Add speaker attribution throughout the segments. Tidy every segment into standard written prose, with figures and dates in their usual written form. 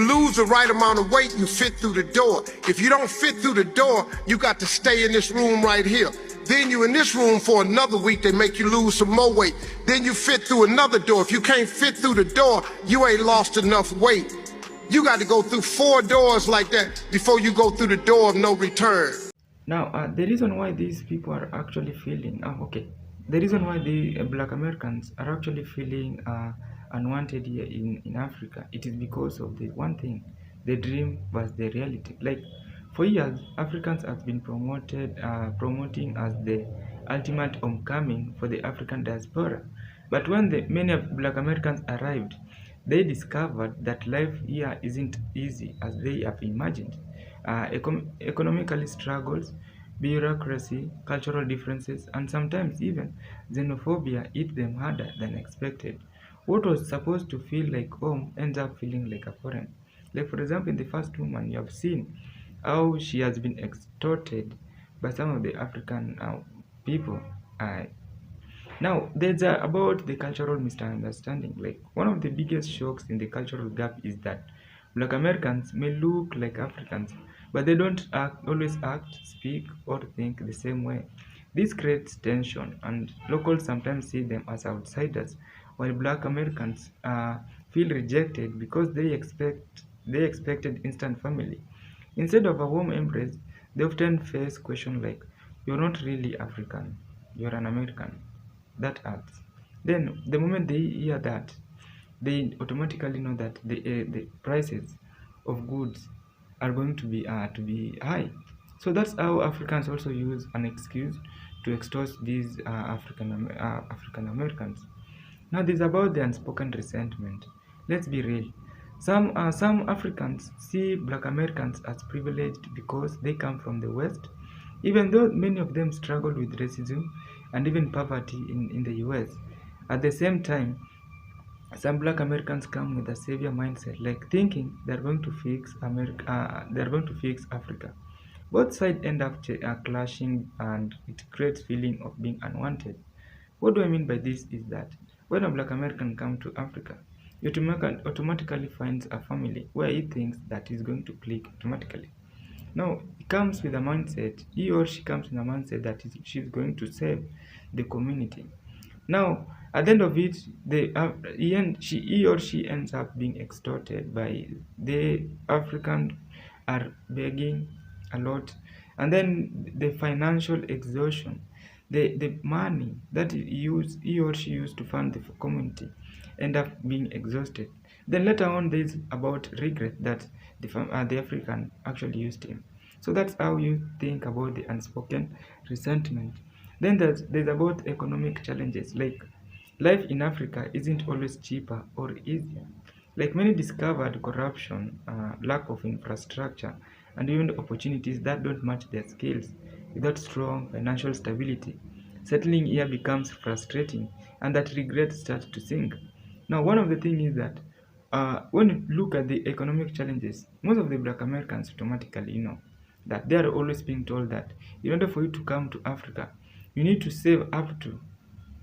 Speaker 1: Lose the right amount of weight, you fit through the door. If you don't fit through the door, you got to stay in this room right here. Then you in this room for another week, they make you lose some more weight. Then you fit through another door. If you can't fit through the door, you ain't lost enough weight. You got to go through 4 doors like that before you go through the door of no return.
Speaker 2: Now, the reason why these people are actually feeling, the reason why the Black Americans are actually feeling unwanted here in Africa, it is because of the one thing, the dream was the reality. Like for years, Africans have been promoting as the ultimate homecoming for the African diaspora. But when many of Black Americans arrived, they discovered that life here isn't easy as they have imagined. Economically struggles, bureaucracy, cultural differences, and sometimes even xenophobia hit them harder than expected. What was supposed to feel like home ends up feeling like a foreign. Like, for example, in the first woman, you have seen how she has been extorted by some of the African people. Uh, Now, there's about the cultural misunderstanding. Like, one of the biggest shocks in the cultural gap is that Black Americans may look like Africans, but they don't always act, speak, or think the same way. This creates tension, and locals sometimes see them as outsiders, while Black Americans feel rejected because they expected instant family. Instead of a warm embrace, they often face questions like, "You're not really African. You're an American." That hurts. Then the moment they hear that, they automatically know that the prices of goods are going to be high. So that's how Africans also use an excuse to extort these African Americans. Now, this is about the unspoken resentment. Let's be real. Some Africans see Black Americans as privileged because they come from the West, even though many of them struggle with racism and even poverty in the US. At the same time, some Black Americans come with a savior mindset, like thinking they're going to fix Africa. Both sides end up clashing, and it creates feeling of being unwanted. What do I mean by this is that when a Black American comes to Africa, he automatically finds a family where he thinks that is going to click automatically. Now, he comes with a mindset, he or she comes with a mindset that she's going to save the community. Now, at the end of it, he or she ends up being extorted by the African are begging a lot, and then the financial exhaustion, the money that he or she used to fund the community end up being exhausted. Then later on, there's about regret that the African actually used him. So that's how you think about the unspoken resentment. Then there's about economic challenges, like life in Africa isn't always cheaper or easier. Like many discovered corruption, lack of infrastructure, and even opportunities that don't match their skills. Without strong financial stability, settling here becomes frustrating, and that regret starts to sink. Now, one of the things is that when you look at the economic challenges, most of the Black Americans automatically know that they are always being told that in order for you to come to Africa, you need to save up to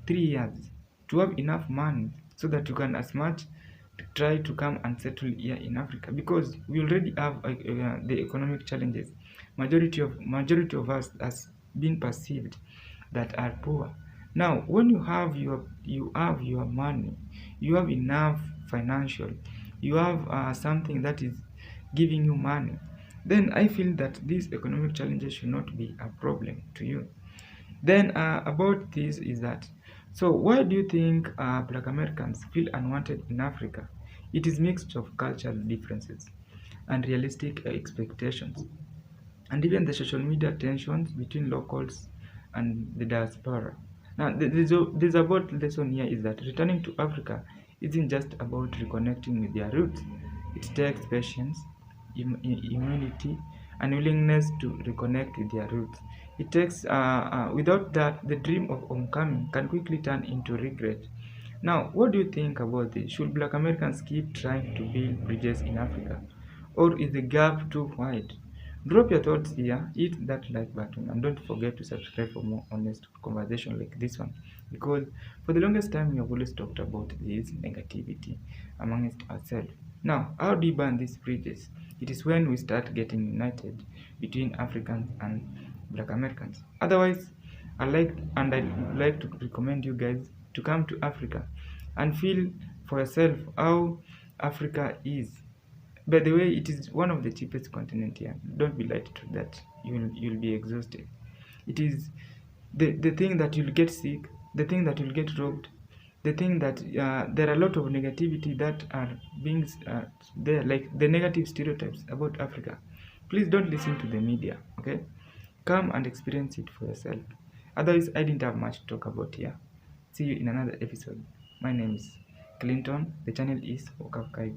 Speaker 2: 3 years to have enough money so that you can as much try to come and settle here in Africa, because we already have the economic challenges. Majority of us has been perceived that are poor. Now, when you have your money, you have enough financial, you have something that is giving you money, then I feel that these economic challenges should not be a problem to you. Then about this is that, so why do you think Black Americans feel unwanted in Africa? It is mixed of cultural differences and realistic expectations, and even the social media tensions between locals and the diaspora. Now, there's about lesson here is that returning to Africa isn't just about reconnecting with their roots. It takes patience, immunity, and willingness to reconnect with their roots. Without that, the dream of homecoming can quickly turn into regret. Now, what do you think about this? Should Black Americans keep trying to build bridges in Africa? Or is the gap too wide? Drop your thoughts here, hit that like button, and don't forget to subscribe for more honest conversation like this one. Because for the longest time, we have always talked about this negativity amongst ourselves. Now, how do you burn these bridges? It is when we start getting united between Africans and Black Americans. Otherwise, I'd like to recommend you guys to come to Africa and feel for yourself how Africa is. By the way, it is one of the cheapest continent here. Don't be lied to that. You'll be exhausted. It is the thing that you'll get sick, the thing that you'll get robbed, the thing that there are a lot of negativity that are being there, like the negative stereotypes about Africa. Please don't listen to the media, okay? Come and experience it for yourself. Otherwise, I didn't have much to talk about here. See you in another episode. My name is Clinton. The channel is Okafkai.